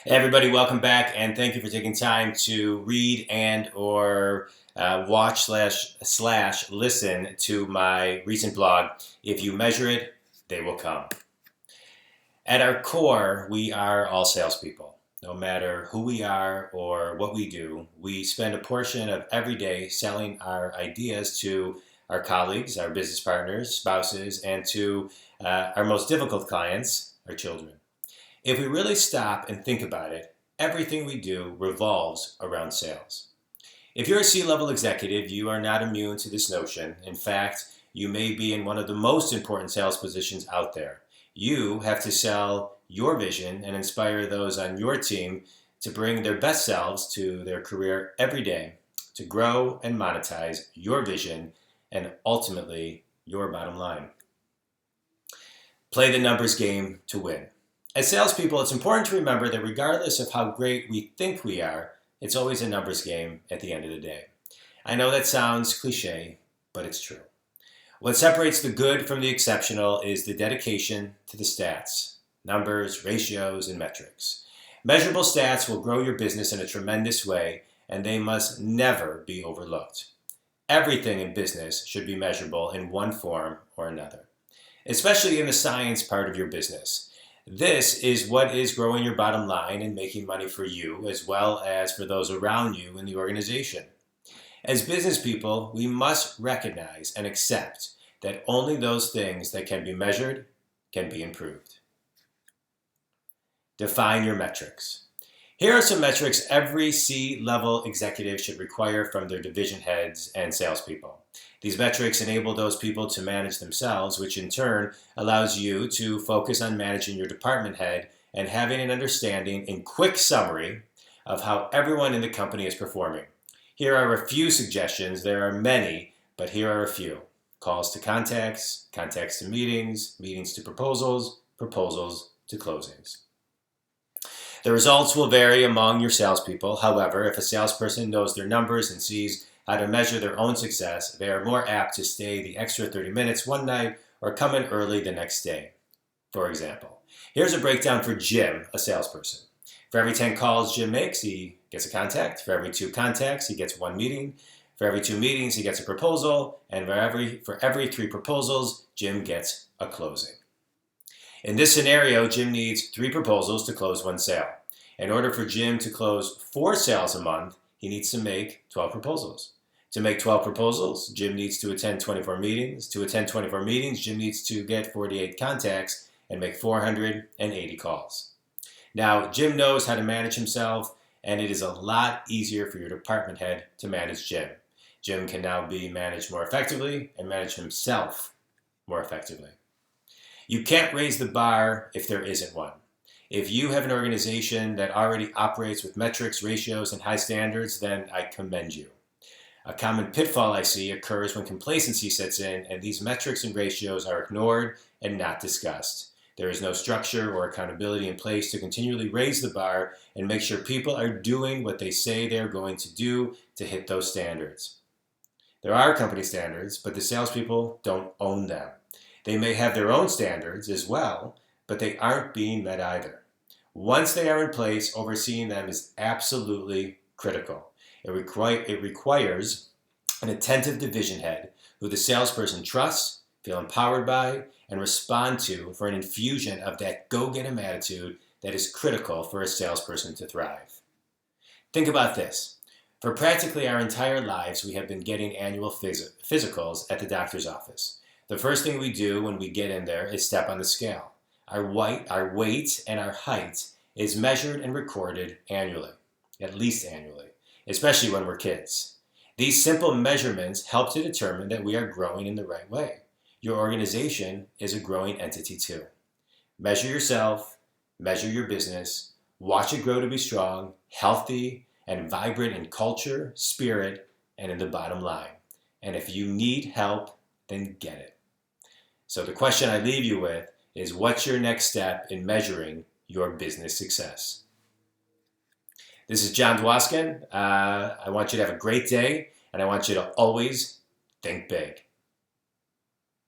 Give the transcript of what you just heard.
Hey everybody, welcome back, and thank you for taking time to read and or watch slash listen to my recent blog. If you measure it, they will come. At our core, we are all salespeople. No matter who we are or what we do, we spend a portion of every day selling our ideas to our colleagues, our business partners, spouses, and to our most difficult clients, our children. If we really stop and think about it, everything we do revolves around sales. If you're a C-level executive, you are not immune to this notion. In fact, you may be in one of the most important sales positions out there. You have to sell your vision and inspire those on your team to bring their best selves to their career every day, to grow and monetize your vision and ultimately your bottom line. Play the numbers game to win. As salespeople, it's important to remember that regardless of how great we think we are, it's always a numbers game at the end of the day. I know that sounds cliche, but it's true. What separates the good from the exceptional is the dedication to the stats, numbers, ratios, and metrics. Measurable stats will grow your business in a tremendous way, and they must never be overlooked. Everything in business should be measurable in one form or another, especially in the science part of your business. This is what is growing your bottom line and making money for you as well as for those around you in the organization. As business people, we must recognize and accept that only those things that can be measured can be improved. Define your metrics. Here are some metrics every C-level executive should require from their division heads and salespeople. These metrics enable those people to manage themselves, which in turn allows you to focus on managing your department head and having an understanding in quick summary of how everyone in the company is performing. Here are a few suggestions. There are many, but here are a few. Calls to contacts, contacts to meetings, meetings to proposals, proposals to closings. The results will vary among your salespeople. However, if a salesperson knows their numbers and sees how to measure their own success, they are more apt to stay the extra 30 minutes one night or come in early the next day. For example, here's a breakdown for Jim, a salesperson. For every 10 calls Jim makes, he gets a contact. For every 2 contacts, he gets 1 meeting. For every 2 meetings, he gets a proposal. And for every 3 proposals, Jim gets a closing. In this scenario, Jim needs 3 proposals to close 1 sale. In order for Jim to close 4 sales a month, he needs to make 12 proposals. To make 12 proposals, Jim needs to attend 24 meetings. To attend 24 meetings, Jim needs to get 48 contacts and make 480 calls. Now, Jim knows how to manage himself, and it is a lot easier for your department head to manage Jim. Jim can now be managed more effectively and manage himself more effectively. You can't raise the bar if there isn't one. If you have an organization that already operates with metrics, ratios, and high standards, then I commend you. A common pitfall I see occurs when complacency sets in and these metrics and ratios are ignored and not discussed. There is no structure or accountability in place to continually raise the bar and make sure people are doing what they say they're going to do to hit those standards. There are company standards, but the salespeople don't own them. They may have their own standards as well, but they aren't being met either. Once they are in place, overseeing them is absolutely critical. It requires an attentive division head who the salesperson trusts, feel empowered by, and respond to for an infusion of that go-get-'em attitude that is critical for a salesperson to thrive. Think about this. For practically our entire lives, we have been getting annual physicals at the doctor's office. The first thing we do when we get in there is step on the scale. Our weight and our height is measured and recorded annually, at least annually, especially when we're kids. These simple measurements help to determine that we are growing in the right way. Your organization is a growing entity too. Measure yourself, measure your business, watch it grow to be strong, healthy, and vibrant in culture, spirit, and in the bottom line. And if you need help, then get it. So the question I leave you with is, what's your next step in measuring your business success? This is John Dwoskin. I want you to have a great day, and I want you to always think big.